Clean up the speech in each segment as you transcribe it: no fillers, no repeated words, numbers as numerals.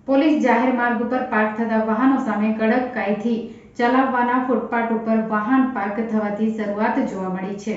Police જાહેર માર્ગ ઉપર પાર્ક થતા વાહનો સામે કડક કાયદાથી ચલાવવાના ફૂટપાથ ઉપર વાહન પાર્ક થવાથી શરૂઆત જોવા મળી છે।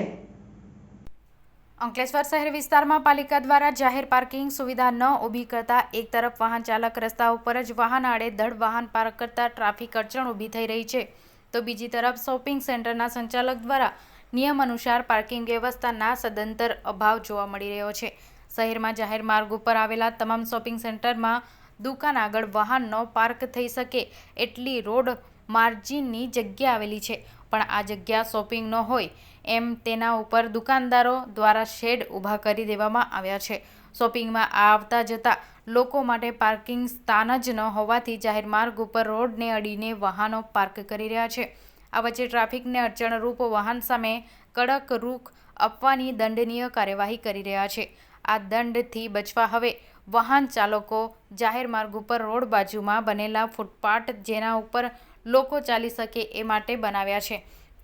અંકલેશ્વર શહેર વિસ્તારમાં પાલિકા દ્વારા જાહેર પાર્કિંગ સુવિધા ન ઊભી કરતા એક તરફ વાહન ચાલક રસ્તા ઉપર જ વાહન આડેધડ વાહન પાર્ક કરતા ટ્રાફિક અડચણ ઊભી થઈ રહી છે, તો બીજી તરફ શોપિંગ સેન્ટરના સંચાલક દ્વારા નિયમ અનુસાર પાર્કિંગ વ્યવસ્થાના સદંતર અભાવ જોવા મળી રહ્યો છે। શહેરમાં જાહેર માર્ગ ઉપર આવેલા તમામ શોપિંગ સેન્ટરમાં દુકાન આગળ વાહન ન પાર્ક થઈ શકે એટલી રોડ માર્જિનની જગ્યા આવેલી છે, પણ આ જગ્યા શોપિંગ ન હોય એમ તેના ઉપર દુકાનદારો દ્વારા શેડ ઊભા કરી દેવામાં આવ્યા છે। શોપિંગમાં આવતા જતા લોકો માટે પાર્કિંગ સ્થાન જ ન હોવાથી જાહેર માર્ગ ઉપર રોડને અડીને વાહનો પાર્ક કરી રહ્યા છે। આ વચ્ચે ટ્રાફિકને અડચણરૂપ વાહન સામે કડક રૂખ આપવાની દંડનીય કાર્યવાહી કરી રહ્યા છે। આ દંડથી બચવા હવે વાહન ચાલકો જાહેર માર્ગ ઉપર રોડ બાજુમાં બનેલા ફૂટપાથ જેના ઉપર લોકો ચાલી શકે એ માટે બનાવ્યા છે,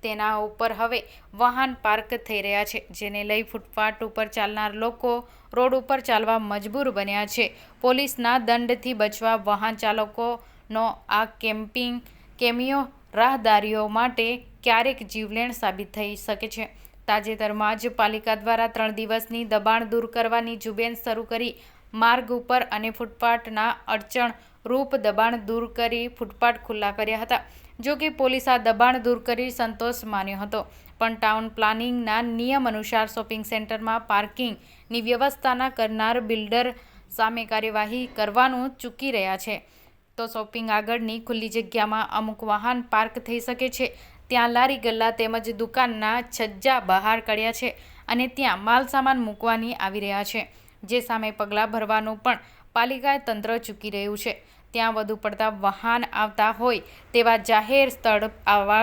તેના ઉપર હવે વાહન પાર્ક થઈ રહ્યા છે, જેને લઈ ફૂટપાથ ઉપર ચાલનાર લોકો રોડ ઉપર ચાલવા મજબૂર બન્યા છે। પોલીસના દંડથી બચવા વાહન ચાલકોનો આ કેમિયો રાહદારીઓ માટે ક્યારેક જીવલેણ સાબિત થઈ શકે છે। તાજેતરમાં જ પાલિકા દ્વારા 3 દિવસની દબાણ દૂર કરવાની ઝુંબેશ શરૂ કરી માર્ગ ઉપર અને ફૂટપાથના અડચણરૂપ દબાણ દૂર કરી ફૂટપાથ ખુલ્લા કર્યા હતા। જો કે પોલીસ આ દબાણ દૂર કરી સંતોષ માન્યો હતો, પણ ટાઉન પ્લાનિંગના નિયમ અનુસાર શોપિંગ સેન્ટરમાં પાર્કિંગની વ્યવસ્થા કરનાર બિલ્ડર સામે કાર્યવાહી કરવાનું ચૂકી રહ્યા છે। તો શોપિંગ આગળની ખુલ્લી જગ્યામાં અમુક વાહન પાર્ક થઈ શકે છે, ત્યાં લારી ગલ્લા તેમજ દુકાનના છજ્જા બહાર કાઢ્યા છે અને ત્યાં માલસામાન મૂકવાની આવી રહ્યા છે, જે સામે પગલાં ભરવાનું પણ પાલિકા તંત્ર ચૂકી રહ્યું છે। ત્યાં વધુ પડતા વાહન આવતા હોય તેવા જાહેર સ્થળ આવા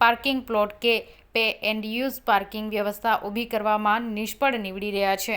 પાર્કિંગ પ્લોટ કે પે એન્ડ યુઝ પાર્કિંગ વ્યવસ્થા ઊભી કરવામાં નિષ્ફળ નીવડી રહ્યા છે।